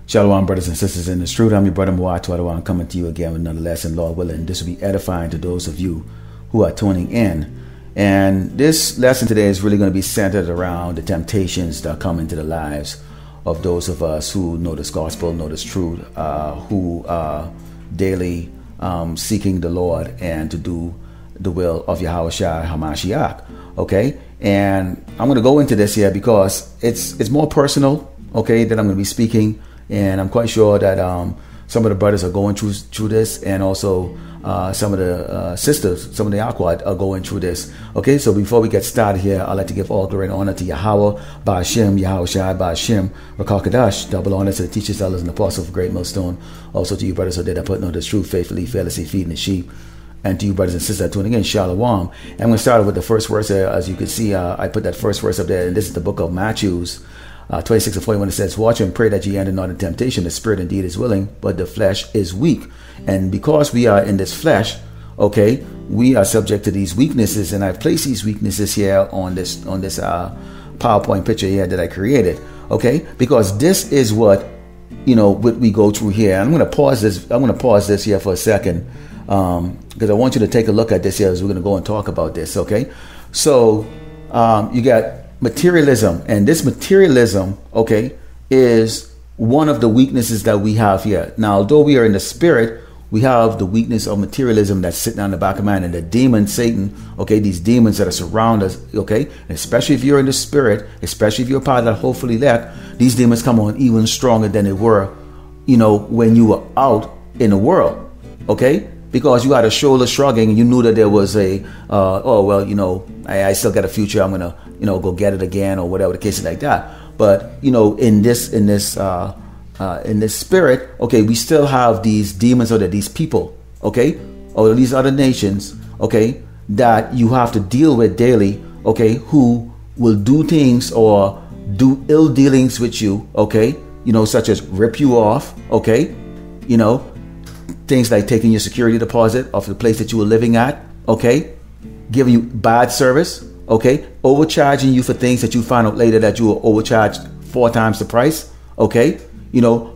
Shalom, brothers and sisters in the truth. I'm your brother Mwatu. Coming to you again with another lesson, Lord willing. This will be edifying to those of you who are tuning in. And this lesson today is really going to be centered around the temptations that come into the lives of those of us who know this gospel, know this truth, who are daily seeking the Lord and to do the will of YAHAWASHI, HaMashiach. Okay? And I'm going to go into this here because it's more personal, okay, that I'm going to be speaking. And I'm quite sure that some of the brothers are going through this, and also some of the sisters, some of the Aquad are going through this. Okay, so before we get started here, I'd like to give all glory and honor to Yahweh, Ba'ashem, YAHAWASHI, Ba'ashem, Rakakadash, double honor to the teachers, elders, and apostles of Great Millstone. Also to you brothers who did put on this truth faithfully, fearlessly feeding the sheep. And to you brothers and sisters tuning in, Shalom. And I'm going to start with the first verse there. As you can see, I put that first verse up there, and this is the book of Matthew. 26 and 41, it says, watch and pray that ye enter not in temptation. The spirit indeed is willing, but the flesh is weak. And because we are in this flesh, okay, we are subject to these weaknesses. And I've placed these weaknesses here on this PowerPoint picture here that I created. Okay, because this is what we go through here. I'm going to pause this. I'm going to pause this here for a second because I want you to take a look at this here as we're going to go and talk about this. Okay, so you got materialism, and this materialism, okay, is one of the weaknesses that we have here. Now, although we are in the spirit, we have the weakness of materialism that's sitting on the back of man, and the demon, Satan, okay, these demons that are surround us, okay, and especially if you're in the spirit, especially if you're part of that hopefully elect, these demons come on even stronger than they were, when you were out in the world, okay, because you had a shoulder shrugging and you knew that there was a, I still got a future, I'm gonna, go get it again, or whatever the case is like that. But in this spirit, okay, we still have these demons, or these people, okay, or these other nations, okay, that you have to deal with daily, okay, who will do things or do ill dealings with you, okay, such as rip you off, okay, things like taking your security deposit off the place that you were living at, okay, giving you bad service, okay, overcharging you for things that you find out later that you were overcharged 4 times the price, okay,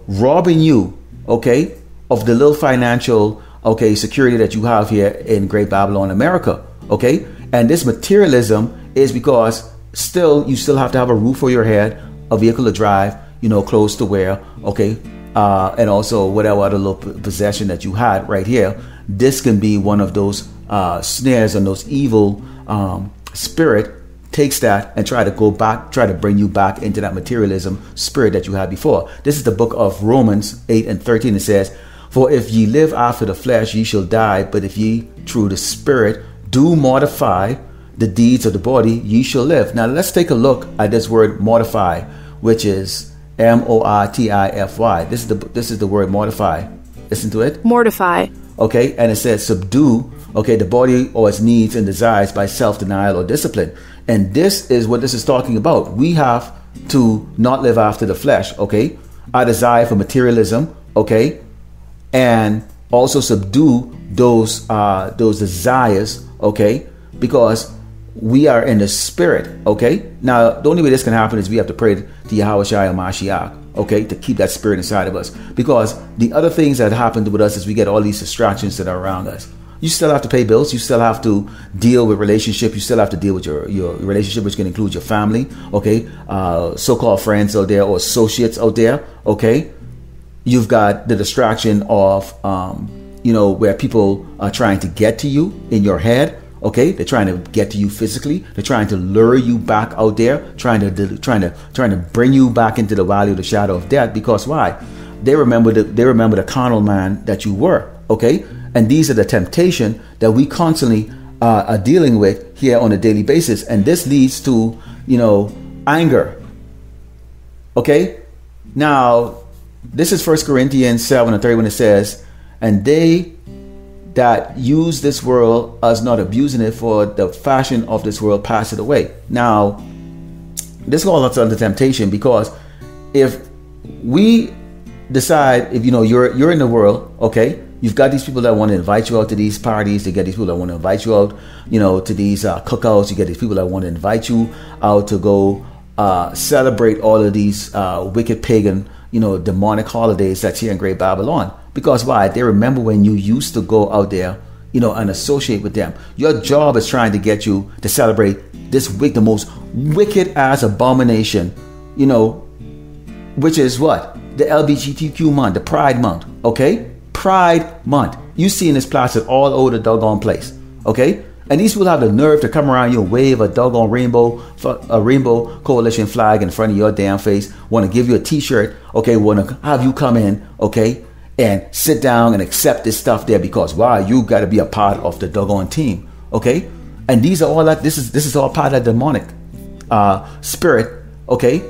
robbing you, okay, of the little financial, okay, security that you have here in Great Babylon, America, okay. And this materialism is because you still have to have a roof over your head, a vehicle to drive, clothes to wear, okay, and also whatever other little possession that you had right here. This can be one of those snares, and those evil spirit takes that and try to bring you back into that materialism spirit that you had before. This is the book of Romans 8 and 13. It says, for if ye live after the flesh, ye shall die. But if ye through the spirit do mortify the deeds of the body, ye shall live. Now let's take a look at this word mortify, which is mortify. This is the word mortify. Listen to it. Mortify. Okay, and it says subdue, okay, the body or its needs and desires by self-denial or discipline. And this is what this is talking about. We have to not live after the flesh, okay, our desire for materialism, okay, and also subdue those desires, okay, because we are in the spirit, okay. Now, the only way this can happen is we have to pray to YAHAWASHI HaMashiach, okay, to keep that spirit inside of us. Because the other things that happen with us is we get all these distractions that are around us. You still have to pay bills. You still have to deal with relationship. You still have to deal with your relationship, which can include your family, okay, so-called friends out there or associates out there, okay. You've got the distraction of, where people are trying to get to you in your head. Okay, they're trying to get to you physically. They're trying to lure you back out there, trying to bring you back into the valley of the shadow of death. Because why? They remember the carnal man that you were. Okay, and these are the temptation that we constantly are dealing with here on a daily basis, and this leads to anger. Okay, now this is 1 Corinthians 7 and 30 when it says, and they that use this world as not abusing it, for the fashion of this world passeth away. Now, this calls us under temptation, because if we decide, if you're in the world, okay, you've got these people that want to invite you out to these parties, you get these people that want to invite you out, to these cookouts, you get these people that want to invite you out to go celebrate all of these wicked pagan demonic holidays that's here in Great Babylon. Because why? They remember when you used to go out there, and associate with them. Your job is trying to get you to celebrate this week, the most wicked ass abomination, which is what? The LGBTQ month, the Pride month, okay? Pride month. You see in this plastered all over the doggone place, okay? And these people have the nerve to come around you and wave a doggone rainbow coalition flag in front of your damn face, want to give you a t-shirt, okay, want to have you come in, okay, and sit down and accept this stuff there because why? You got to be a part of the doggone team, okay? And these are all that, this is all part of the demonic spirit, okay?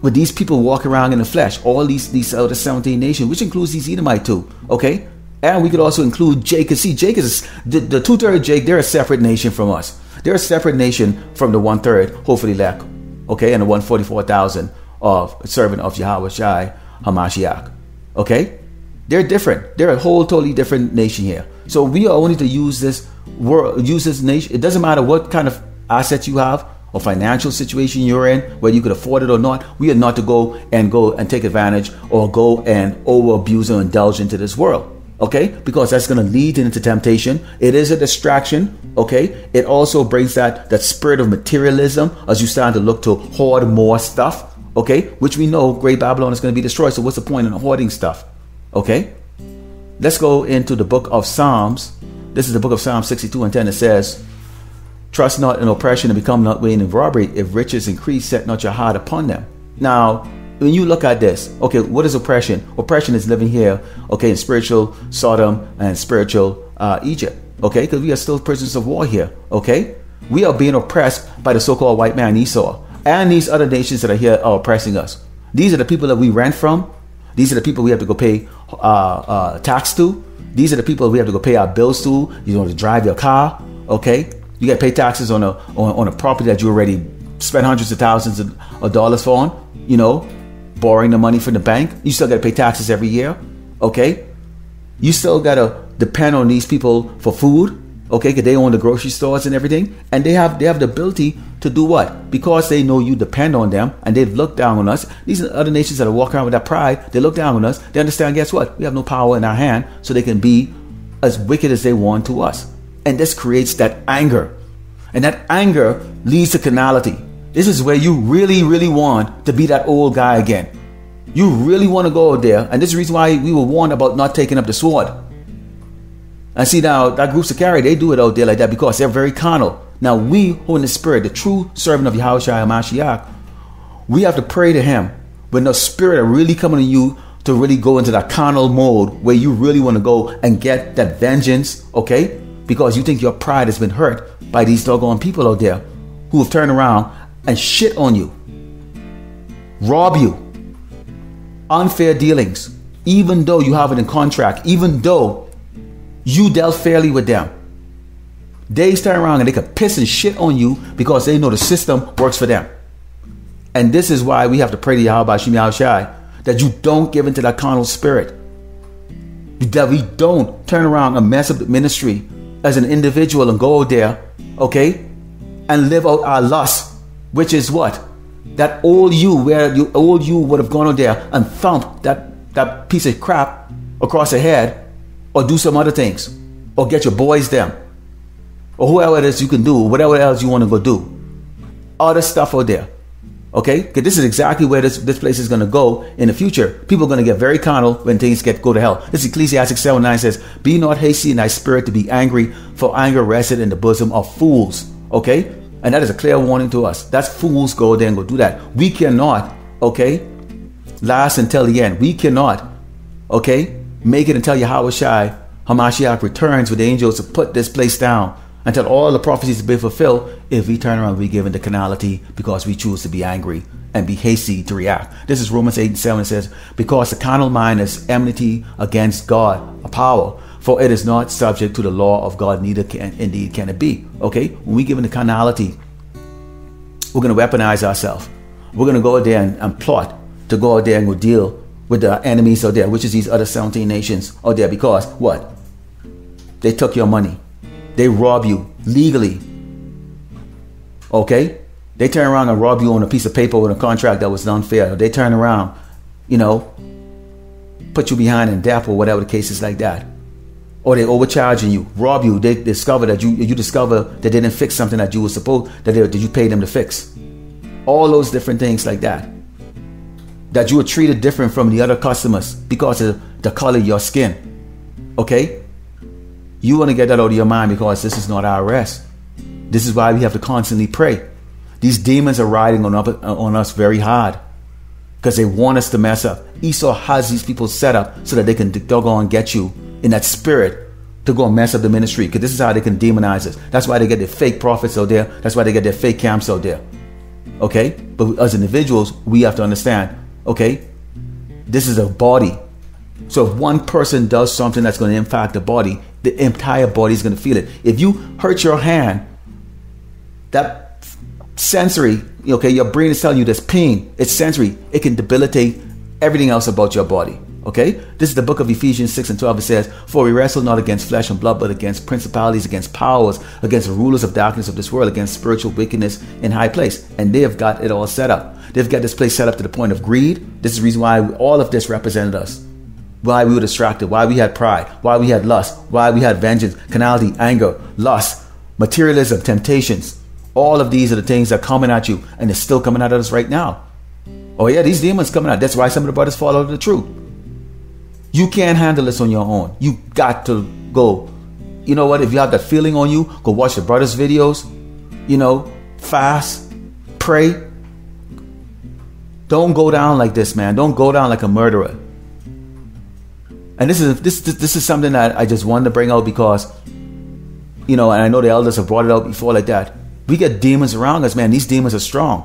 With these people walking around in the flesh, all these other 17 nations, which includes these Edomite too, okay? And we could also include Jake. See, Jake is the 2/3 Jake. They're a separate nation from us. They're a separate nation from the 1/3, hopefully elect, okay, and the 144,000 of servant of YAHAWASHI, HaMashiach, okay? They're different. They're a whole totally different nation here. So we are only to use this world, use this nation. It doesn't matter what kind of assets you have or financial situation you're in, whether you could afford it or not. We are not to go and take advantage or go and over abuse or indulge into this world. Okay, because that's going to lead into temptation. It is a distraction. Okay, it also brings that spirit of materialism as you start to look to hoard more stuff. Okay, which we know Great Babylon is going to be destroyed. So what's the point in hoarding stuff? Okay, let's go into the book of Psalms. This is the book of Psalms 62:10. It says, "Trust not in oppression and become not weighing in robbery. If riches increase, set not your heart upon them." Now, when you look at this, okay, what is oppression? Oppression is living here, okay, in spiritual Sodom and spiritual Egypt, okay, because we are still prisoners of war here, okay? We are being oppressed by the so-called white man Esau and these other nations that are here are oppressing us. These are the people that we rent from. These are the people we have to go pay tax to. These are the people we have to go pay our bills to. You want to drive your car, okay? You got to pay taxes on a property that you already spent hundreds of thousands of dollars on, borrowing the money from the bank. You still got to pay taxes every year, okay? You still got to depend on these people for food, okay? Because they own the grocery stores and everything, and they have the ability to do what? Because they know you depend on them, and they've looked down on us. These are other nations that are walking around with that pride. They look down on us. They understand. Guess what? We have no power in our hand, so they can be as wicked as they want to us, and this creates that anger, and that anger leads to carnality. This is where you really, really want to be that old guy again. You really want to go out there. And this is the reason why we were warned about not taking up the sword. And see now, that group Sakari, they do it out there like that because they're very carnal. Now we who in the spirit, the true servant of YAHAWASHI and Mashiach, we have to pray to him when the spirit are really coming to you to really go into that carnal mode where you really want to go and get that vengeance, okay? Because you think your pride has been hurt by these doggone people out there who have turned around and shit on you, rob you, unfair dealings, even though you have it in contract, even though you dealt fairly with them. They turn around and they can piss and shit on you because they know the system works for them. And this is why we have to pray to YAHAWASHI that you don't give into that carnal spirit, that we don't turn around and mess up the ministry as an individual and go out there, okay, and live out our lust. Which is what? That old you, where you would have gone out there and thumped that piece of crap across the head, or do some other things, or get your boys them, or whoever it is you can do, whatever else you want to go do. Other stuff out there. Okay? Because this is exactly where this place is going to go in the future. People are going to get very carnal when things go to hell. This is Ecclesiastes 7:9 says, "Be not hasty in thy spirit to be angry, for anger rested in the bosom of fools." Okay? And that is a clear warning to us. That's fools go there and go do that. We cannot, okay, last until the end. We cannot, okay, make it until YAHAWASHI, HaMashiach returns with the angels to put this place down until all the prophecies have been fulfilled. If we turn around and we give into carnality because we choose to be angry and be hasty to react. This is Romans 8:7. It says, "Because the carnal mind is enmity against God, a power. For it is not subject to the law of God, neither can it be." Okay? When we give into carnality, we're going to weaponize ourselves. We're going to go out there and plot to go out there and go deal with the enemies out there, which is these other 17 nations out there. Because what? They took your money. They rob you legally. Okay? They turn around and rob you on a piece of paper with a contract that was unfair. They turn around, put you behind in debt or whatever the case is like that. Or they overcharging you, rob you. They discover that you discover that they didn't fix something that you were supposed, that you paid them to fix. All those different things like that. That you were treated different from the other customers because of the color of your skin. Okay? You want to get that out of your mind because this is not our rest. This is why we have to constantly pray. These demons are riding on us very hard because they want us to mess up. Esau has these people set up so that they can doggone get you in that spirit to go and mess up the ministry, because this is how they can demonize us. That's why they get their fake prophets out there. That's why they get their fake camps out there. Okay? But as individuals, we have to understand, okay, this is a body. So if one person does something that's going to impact the body, the entire body is going to feel it. If you hurt your hand, that sensory, okay, your brain is telling you there's pain. It's sensory. It can debilitate everything else about your body. Okay, this is the book of Ephesians 6 and 12. It says, "For we wrestle not against flesh and blood, but against principalities, against powers, against the rulers of darkness of this world, against spiritual wickedness in high place." And they have got it all set up. They've got this place set up to the point of greed. This is the reason why all of this represented us. Why we were distracted, why we had pride, why we had lust, why we had vengeance, carnality, anger, lust, materialism, temptations. All of these are the things that are coming at you, and they're still coming at us right now. Oh yeah, these demons coming out. That's why some of the brothers fall out of the truth. You can't handle this on your own. You got to go. You know what? If you have that feeling on you, go watch the brothers' videos. You know, fast, pray. Don't go down like this, man. Don't go down like a murderer. And this is something that I just wanted to bring out because, you know, and I know the elders have brought it out before like that. We get demons around us, man. These demons are strong.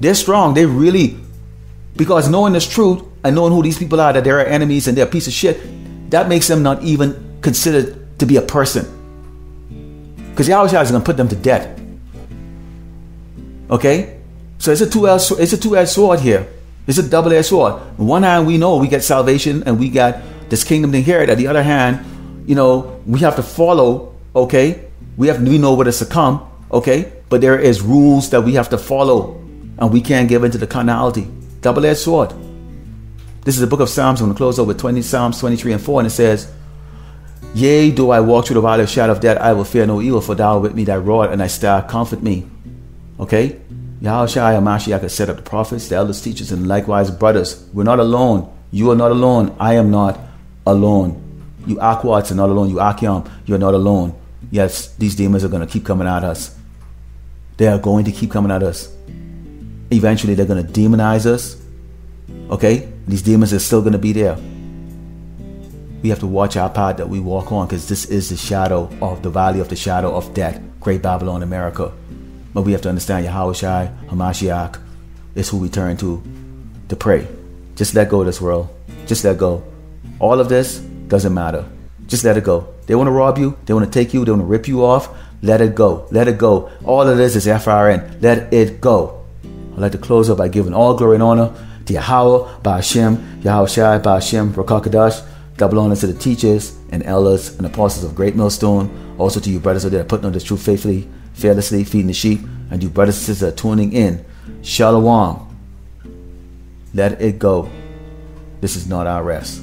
They're strong. They really, because knowing this truth and knowing who these people are, that they're our enemies and they're a piece of shit, that makes them not even considered to be a person. Because YAHAWASHI is going to put them to death. Okay? So it's a two-edged sword here. It's a double-edged sword. On one hand, we know we get salvation and we got this kingdom to inherit. At the other hand, you know, we have to follow, okay? We know where to succumb, okay? But there is rules that we have to follow, and we can't give into the carnality. Double-edged sword. This is the book of Psalms. I'm going to close over with Psalms 23 and 4, and it says, "Yea, though I walk through the valley of shadow of death, I will fear no evil, for thou art with me, thy rod and thy staff comfort me." Okay? YAHAWASHI HaMashiach has set up the prophets, the elders, teachers, and likewise brothers. We're not alone. You are not alone. I am not alone. You Akwats are not alone. You Akyam, you're not alone. Yes, these demons are going to keep coming at us. They are going to keep coming at us. Eventually, they're going to demonize us. Okay? These demons are still going to be there. We have to watch our path that we walk on, because this is the shadow of the valley of the shadow of death, Great Babylon, America. But we have to understand YAHAWASHI HaMashiach is who we turn to pray. Just let go of this world. Just let go. All of this doesn't matter. Just let it go. They want to rob you. They want to take you. They want to rip you off. Let it go. Let it go. All of this is FRN. Let it go. I'd like to close up by giving all glory and honor to Yahweh, Ba'ashem, YAHAWASHI, Ba'ashem, Rakakadash. Double honor to the teachers and elders and apostles of Great Millstone. Also to you brothers out there putting on this truth faithfully, fearlessly, feeding the sheep. And you brothers and sisters are tuning in. Shalom. Let it go. This is not our rest.